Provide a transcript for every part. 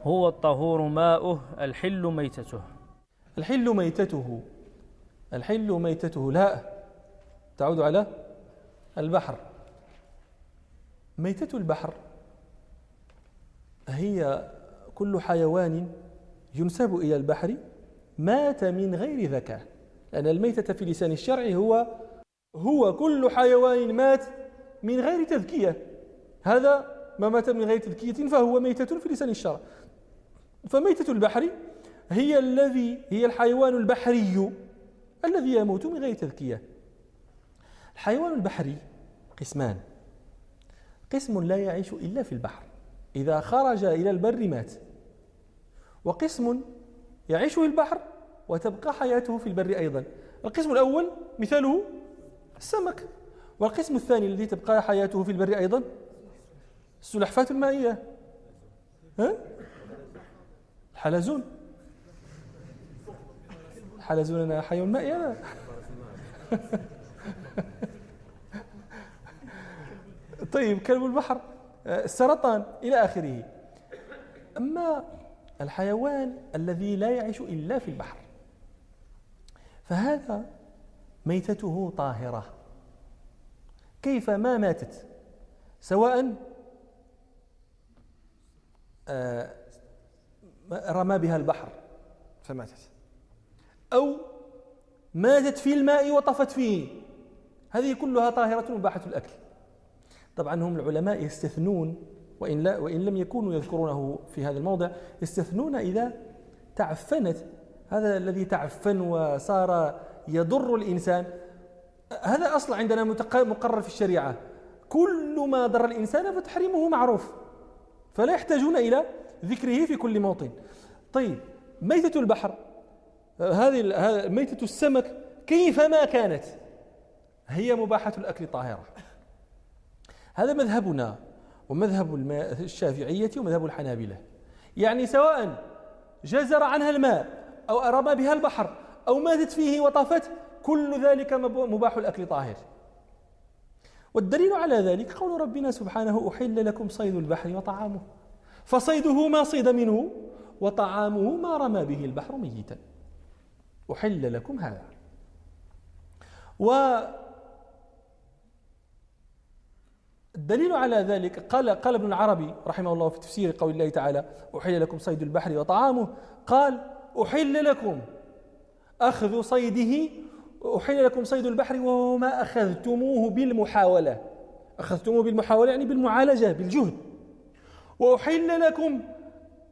هو الطهور ماؤه الحل ميتته. الحل ميتته، الحل ميتته لا تعود على البحر. ميتة البحر هي كل حيوان ينسب إلى البحر مات من غير ذكاء، لأن الميتة في لسان الشرع هو كل حيوان مات من غير تذكية. هذا ما مات من غير تذكية فهو ميتة في لسان الشرع. فميتة البحر هي الحيوان البحري الذي يموت من غير تذكية. الحيوان البحري قسمان: قسم لا يعيش إلا في البحر، إذا خرج إلى البر مات، وقسم يعيش في البحر وتبقى حياته في البر أيضا. القسم الأول مثاله السمك، والقسم الثاني الذي تبقى حياته في البر أيضا السلحفاة المائية، الحلزون. الحلزون أنا حيوان مائي أنا. طيب كلب البحر، السرطان إلى آخره. أما الحيوان الذي لا يعيش إلا في البحر فهذا ميتته طاهرة كيف ما ماتت، سواء رمى بها البحر فماتت أو ماتت في الماء وطفت فيه، هذه كلها طاهرة مباحة الأكل. طبعا هم العلماء يستثنون، وإن لم يكونوا يذكرونه في هذا الموضع، يستثنون إذا تعفنت. هذا الذي تعفن وصار يضر الإنسان، هذا أصل عندنا مقرر في الشريعة، كل ما ضر الإنسان فتحريمه معروف، فلا يحتاجون إلى ذكره في كل موطن. طيب ميتة البحر، هذه ميتة السمك كيفما كانت هي مباحة الأكل طاهرة. هذا مذهبنا ومذهب الشافعية ومذهب الحنابلة، يعني سواء جزر عنها الماء أو رمى بها البحر أو ماتت فيه وطافت، كل ذلك مباح الأكل طاهر. والدليل على ذلك قول ربنا سبحانه: أحل لكم صيد البحر وطعامه، فصيده ما صيد منه وطعامه ما رمى به البحر ميتا، أحل لكم هذا. والدليل على ذلك قال ابن العربي رحمه الله في تفسير قول الله تعالى: أحل لكم صيد البحر وطعامه، قال: أحل لكم أخذ صيده، أحل لكم صيد البحر وهو ما أخذتموه بالمحاولة، أخذتموه بالمحاولة يعني بالمعالجة بالجهد، وأحل لكم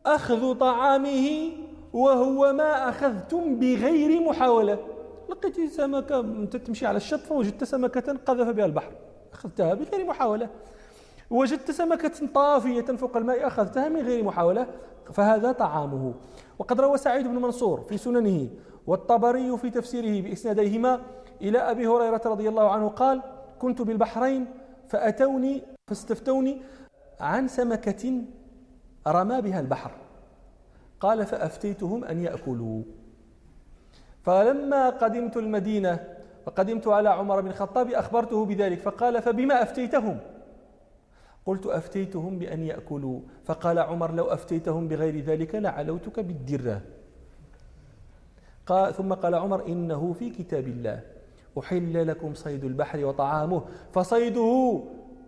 أخذ طعامه وهو ما أخذتم بغير محاولة. لقيت سمكة أنت تمشي على الشط فوجدت سمكة قذف بها البحر، أخذتها بغير محاولة. وجدت سمكة طافية فوق الماء، أخذتها من غير محاولة، فهذا طعامه. وقد روى سعيد بن منصور في سننه والطبري في تفسيره بإسناديهما إلى أبي هريرة رضي الله عنه قال: كنت بالبحرين فأتوني فاستفتوني عن سمكة رمى بها البحر، قال: فأفتيتهم أن يأكلوا. فلما قدمت المدينة وقدمت على عمر بن الخطاب أخبرته بذلك، فقال: فبما أفتيتهم؟ قلت: أفتيتهم بأن يأكلوا. فقال عمر: لو أفتيتهم بغير ذلك لعلوتك بالدرة. ثم قال عمر: إنه في كتاب الله أحل لكم صيد البحر وطعامه، فصيده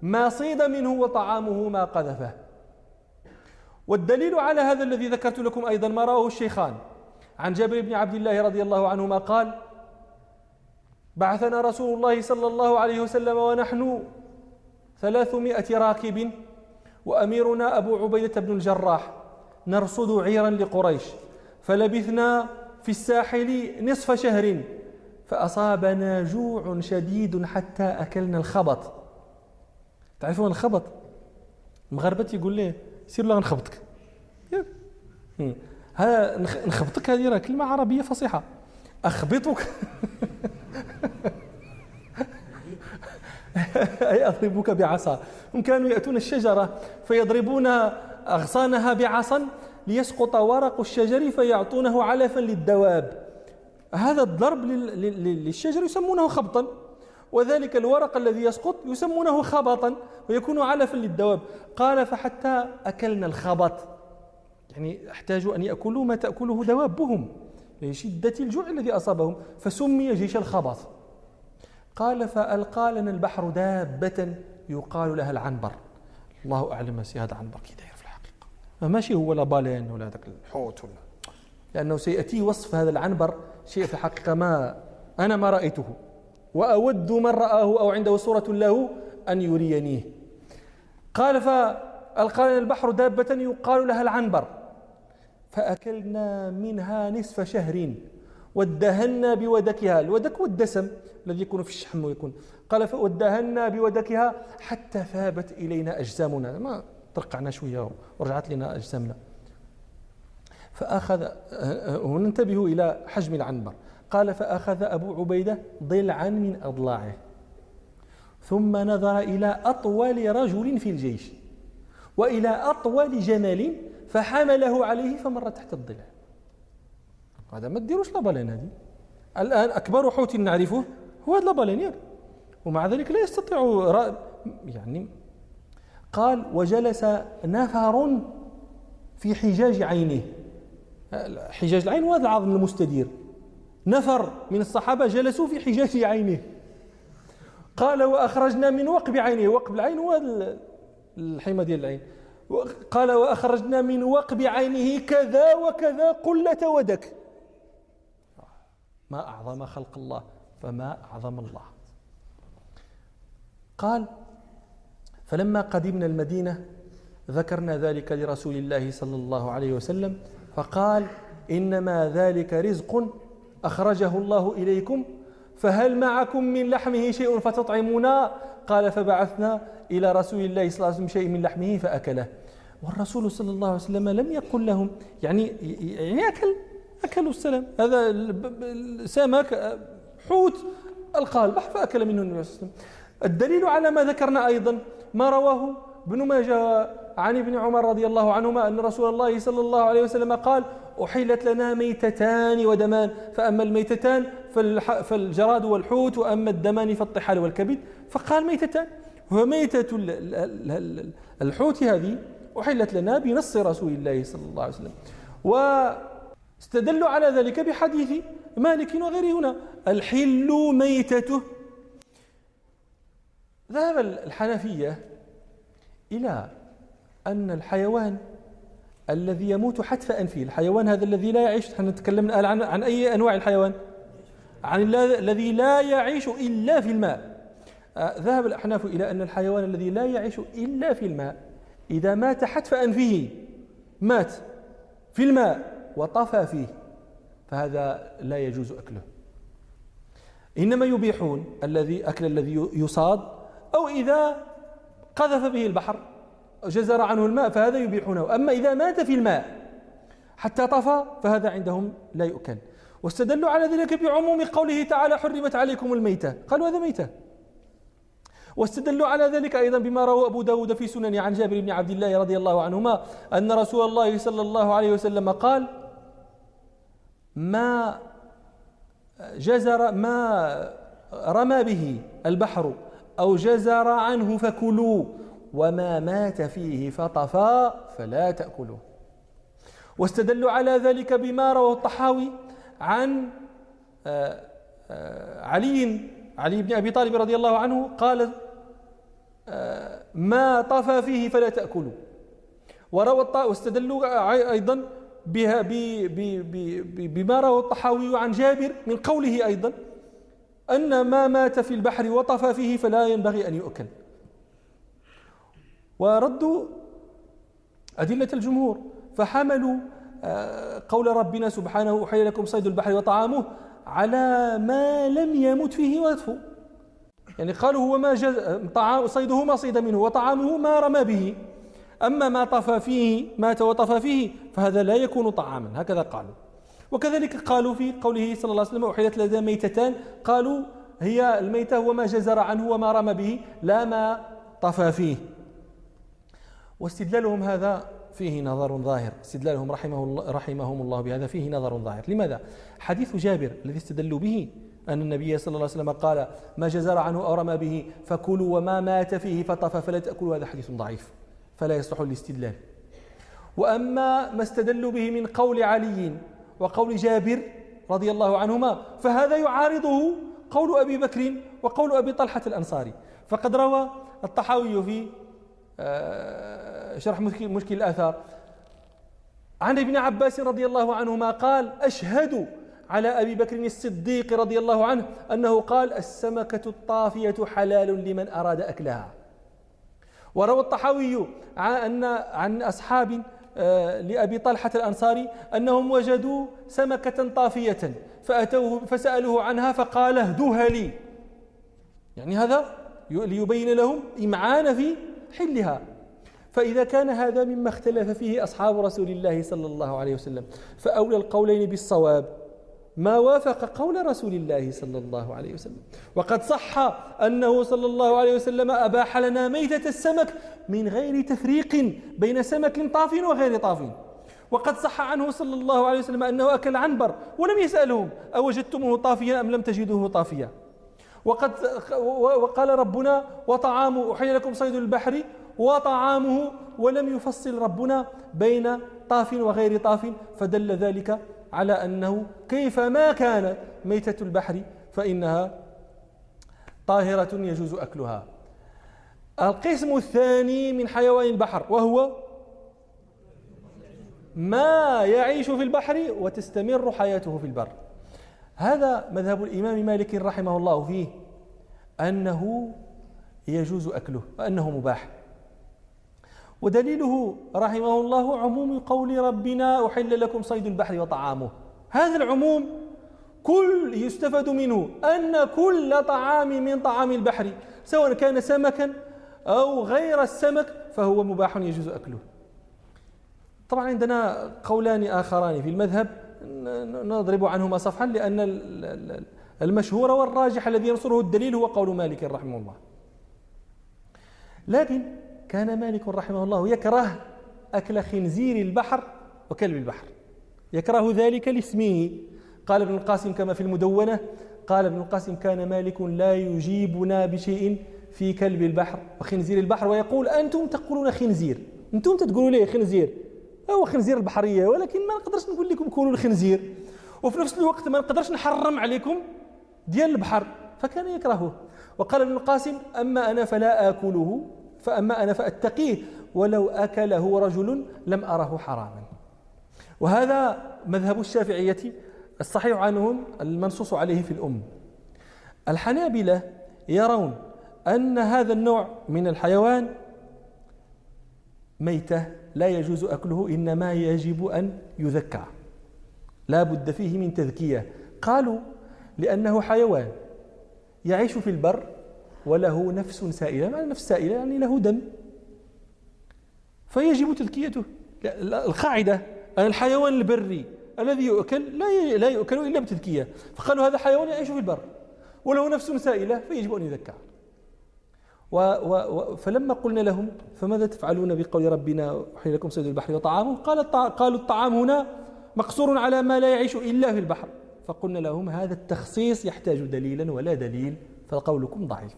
ما صيد منه وطعامه ما قذفه. والدليل على هذا الذي ذكرت لكم أيضا ما رواه الشيخان عن جابر بن عبد الله رضي الله عنهما قال: بعثنا رسول الله صلى الله عليه وسلم ونحن 300 راكب وأميرنا أبو عبيدة بن الجراح نرصد عيرا لقريش، فلبثنا في الساحل نصف شهر، فأصابنا جوع شديد حتى أكلنا الخبط. تعرفون الخبط؟ المغاربة يقول ليه سير لا نخبطك. هذا نخبطك هذه راه كلمة عربية فصيحة. أخبطك أي أضربك بعصا. هم كانوا يأتون الشجرة فيضربون أغصانها بعصا ليسقط ورق الشجر فيعطونه علفا للدواب. هذا الضرب للشجر يسمونه خبطا، وذلك الورق الذي يسقط يسمونه خبطا ويكون علفا للدواب. قال: فحتى أكلنا الخبط، يعني احتاجوا أن يأكلوا ما تأكله دوابهم لشدة الجوع الذي أصابهم، فسمي جيش الخبط. قال فألقى لنا البحر دابة يقال لها العنبر. الله أعلم ما هذا عنبر كي داير في الحقيقة، ماشي هو لا بالين ولا ذاك الحوت ولا، لأنه سيأتي وصف هذا العنبر شيء في الحقيقة أنا ما رأيته، وأود من رآه أو عنده صورة له أن يرينيه. قال فألقى لنا البحر دابة يقال لها العنبر فأكلنا منها نصف شهر وادهنا بودكها. الودك والدسم الذي يكون في الشحم ويكون. قال فودهنا بودكها حتى ثابت إلينا أجسامنا، ما ترقعنا شوية ورجعت لنا أجسامنا. فأخذ، وننتبه إلى حجم العنبر، قال فأخذ أبو عبيدة ضلعا من أضلاعه ثم نظر إلى أطول رجل في الجيش وإلى أطول جمل فحمله عليه فمر تحت الضلع. هذا ما تديروش لابالين، هذه الآن أكبر حوت نعرفه هو هذا لابالين، ومع ذلك لا يستطيع يعني. قال وجلس نفر في حجاج عينه. حجاج العين هو هذا العظم المستدير، نفر من الصحابة جلسوا في حجاج عينه. قال وأخرجنا من وقب عينه، وقب العين هو الحمى ديال العين. قال وأخرجنا من وقب عينه كذا وكذا قلة ودك. ما أعظم خلق الله، فما أعظم الله. قال فلما قدمنا المدينة ذكرنا ذلك لرسول الله صلى الله عليه وسلم فقال إنما ذلك رزق أخرجه الله إليكم فهل معكم من لحمه شيء فتطعمونا؟ قال فبعثنا إلى رسول الله صلى الله عليه وسلم شيء من لحمه فأكله. والرسول صلى الله عليه وسلم لم يقل لهم يعني أكلوا السلام، هذا سمك حوت ألقى البحر فأكل منه النبي صلى الله عليه وسلم. الدليل على ما ذكرنا أيضا ما رواه ابن ماجه عن ابن عمر رضي الله عنهما أن رسول الله صلى الله عليه وسلم قال أحلت لنا ميتتان ودمان، فأما الميتتان فالجراد والحوت، وأما الدمان فالطحال والكبد. فقال ميتتان، وميتة الحوت هذه أحلت لنا بنص رسول الله صلى الله عليه وسلم. واستدلوا على ذلك بحديث مالك وغيره هنا الحل ميتته. ذهب الحنفية إلى أن الحيوان الذي يموت حتف أنفه، الحيوان هذا الذي لا يعيش، نحن نتكلم الآن عن أي أنواع الحيوان؟ عن الذي لا يعيش إلا في الماء. ذهب الأحناف إلى أن الحيوان الذي لا يعيش إلا في الماء إذا مات حتف أنفه، مات في الماء وطفى فيه، فهذا لا يجوز أكله. إنما يبيحون أكل الذي يصاد، أو إذا قذف به البحر جزر عنه الماء فهذا يبيحونه. أما إذا مات في الماء حتى طفى فهذا عندهم لا يؤكل. واستدلوا على ذلك بعموم قوله تعالى حرمت عليكم الميتة، قالوا هذا ميتة. واستدلوا على ذلك أيضا بما روى أبو داود في سنن عن جابر بن عبد الله رضي الله عنهما أن رسول الله صلى الله عليه وسلم قال ما رمى به البحر أو جزر عنه فكلوا، وما مات فيه فطفى فلا تأكلوا. واستدلوا على ذلك بما رواه الطحاوي عن علي بن أبي طالب رضي الله عنه قال ما طفى فيه فلا تأكلوا. واستدلوا أيضا بما رواه الطحاوي عن جابر من قوله أيضا أن ما مات في البحر وطفى فيه فلا ينبغي أن يؤكل. وردوا أدلة الجمهور فحملوا قول ربنا سبحانه أحل لكم صيد البحر وطعامه على ما لم يمت فيه ويطفو، يعني قالوا هو ما صيده ما صيد منه وطعامه ما رمى به، أما ما طفى فيه مات وطفى فيه فهذا لا يكون طعاما، هكذا قالوا. وكذلك قالوا في قوله صلى الله عليه وسلم أحلت لنا ميتتان، قالوا هي الميتة هو ما جزر عنه وما رمى به لا ما طفى فيه. واستدلالهم هذا فيه نظر ظاهر، استدلالهم رحمهم الله بهذا فيه نظر ظاهر. لماذا؟ حديث جابر الذي استدلوا به أن النبي صلى الله عليه وسلم قال ما جزر عنه أو رمى به فكلوا وما مات فيه فطفى فلا تأكلوا، هذا حديث ضعيف فلا يصلح الاستدلال. وأما ما استدلوا به من قول علي وقول جابر رضي الله عنهما فهذا يعارضه قول أبي بكر وقول أبي طلحة الأنصاري. فقد روى الطحاوي في شرح مشكل الآثار عن ابن عباس رضي الله عنهما قال: أشهد على أبي بكر الصديق رضي الله عنه أنه قال: السمكة الطافية حلال لمن أراد أكلها. وروى الطحاوي عن أصحاب لأبي طلحة الأنصاري أنهم وجدوا سمكة طافية فأتوه فسألوه عنها فقال: اهدوها لي، يعني هذا ليبين لهم إمعان في حلها. فإذا كان هذا مما اختلف فيه أصحاب رسول الله صلى الله عليه وسلم فأولى القولين بالصواب ما وافق قول رسول الله صلى الله عليه وسلم. وقد صح أنه صلى الله عليه وسلم أباح لنا ميتة السمك من غير تفريق بين سمك طاف وغير طاف. وقد صح عنه صلى الله عليه وسلم أنه أكل عنبر ولم يسألهم أوجدتموه طافيا أم لم تجدوه طافيا. وقال ربنا: وطعامه أحل لكم صيد البحر وطعامه، ولم يفصل ربنا بين طاف وغير طاف، فدل ذلك على أنه كيفما كانت ميتة البحر فإنها طاهرة يجوز أكلها. القسم الثاني من حيوان البحر وهو ما يعيش في البحر وتستمر حياته في البر. هذا مذهب الإمام مالك رحمه الله فيه أنه يجوز أكله وأنه مباح. ودليله رحمه الله عموم قول ربنا: أحل لكم صيد البحر وطعامه. هذا العموم كل يستفاد منه أن كل طعام من طعام البحر سواء كان سمكا أو غير السمك فهو مباح يجوز أكله. طبعا عندنا قولان آخران في المذهب نضرب عنهما صفحا، لأن المشهور والراجح الذي ينصره الدليل هو قول مالك رحمه الله. لكن كان مالك رحمه الله يكره أكل خنزير البحر وكلب البحر، يكره ذلك لاسمه. قال ابن القاسم كما في المدونة، قال ابن القاسم: كان مالك لا يجيبنا بشيء في كلب البحر وخنزير البحر، ويقول: أنتم تقولون خنزير، أنتم تقولوا ليه خنزير، هو خنزير البحرية، ولكن ما نقدرش نقول لكم كونوا الخنزير، وفي نفس الوقت ما نقدرش نحرم عليكم ديال البحر، فكان يكرهه. وقال ابن القاسم: أما أنا فلا آكله، فأما أنا فأتقيه، ولو أكله رجل لم أره حراما. وهذا مذهب الشافعية الصحيح عنهم المنصوص عليه في الأم. الحنابلة يرون أن هذا النوع من الحيوان ميتة لا يجوز أكله، إنما يجب أن يذكى، لا بد فيه من تذكية. قالوا: لأنه حيوان يعيش في البر وله نفس سائلة، معنى نفس سائلة يعني له دم، فيجب تذكيته. القاعدة أن الحيوان البري الذي يؤكل لا يؤكل إلا بتذكية، فقالوا هذا حيوان يعيش في البر وله نفس سائلة فيجب أن يذكى. فلما قلنا لهم: فماذا تفعلون بقول ربنا أحل لكم صيد البحر وطعامه؟ قالوا: الطعام هنا مقصور على ما لا يعيش إلا في البحر. فقلنا لهم: هذا التخصيص يحتاج دليلا ولا دليل، فقولكم ضعيف.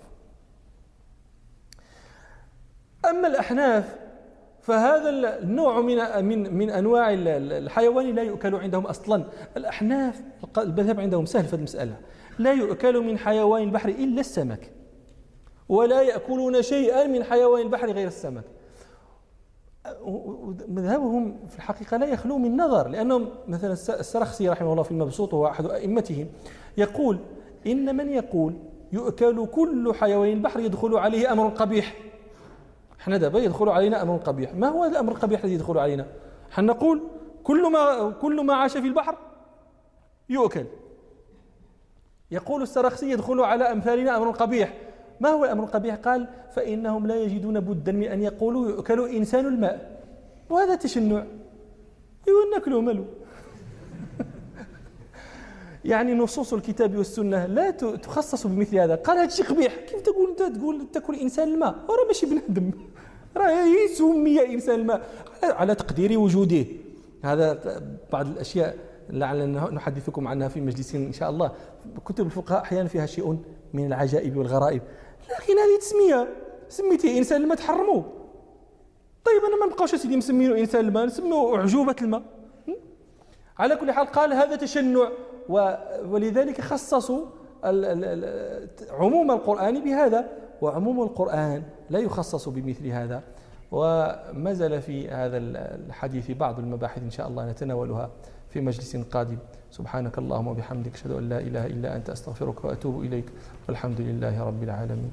أما الأحناف فهذا النوع من أنواع الحيوان لا يؤكل عندهم أصلا. الأحناف المذهب عندهم سهل في المسألة، لا يؤكل من حيوان البحر إلا السمك، ولا يأكلون شيئا من حيوان البحر غير السمك. مذهبهم في الحقيقة لا يخلو من نظر، لأنهم مثلا السرخسي رحمه الله في المبسوط وهو أحد أئمتهم يقول: إن من يقول يؤكل كل حيوان البحر يدخل عليه أمر قبيح. احنا دابا يدخل علينا أمر قبيح. ما هو الأمر القبيح الذي يدخل علينا؟ احنا نقول كل ما عاش في البحر يؤكل. يقول السرخسي: يدخل على أمثالنا أمر قبيح. ما هو الأمر القبيح؟ قال: فإنهم لا يجدون بدا من أن يقولوا يؤكل إنسان الماء، وهذا تشنع، ناكله ماله. يعني نصوص الكتاب والسنة لا تخصص بمثل هذا. قال: هذا شيء قبيح، كيف تقول أنت تأكل إنسان الماء؟ راه ماشي بنادم، راه يسمي إنسان الماء على تقدير وجوده. هذا بعض الأشياء لعلنا نحدثكم عنها في مجلس إن شاء الله. كتب الفقهاء أحيانا فيها شيء من العجائب والغرائب، لكن هذه تسمية، سميتيه إنسان الماء تحرموه، طيب أنا ما نبقاوش سيدي مسمينه إنسان الماء، نسميه أعجوبة الماء. على كل حال قال هذا تشنع، ولذلك خصصوا عموم القرآن بهذا، وعموم القرآن لا يخصص بمثل هذا. وما زال في هذا الحديث بعض المباحث إن شاء الله نتناولها في مجلس قادم. سبحانك اللهم وبحمدك، أشهد أن لا إله إلا أنت، أستغفرك وأتوب إليك، والحمد لله رب العالمين.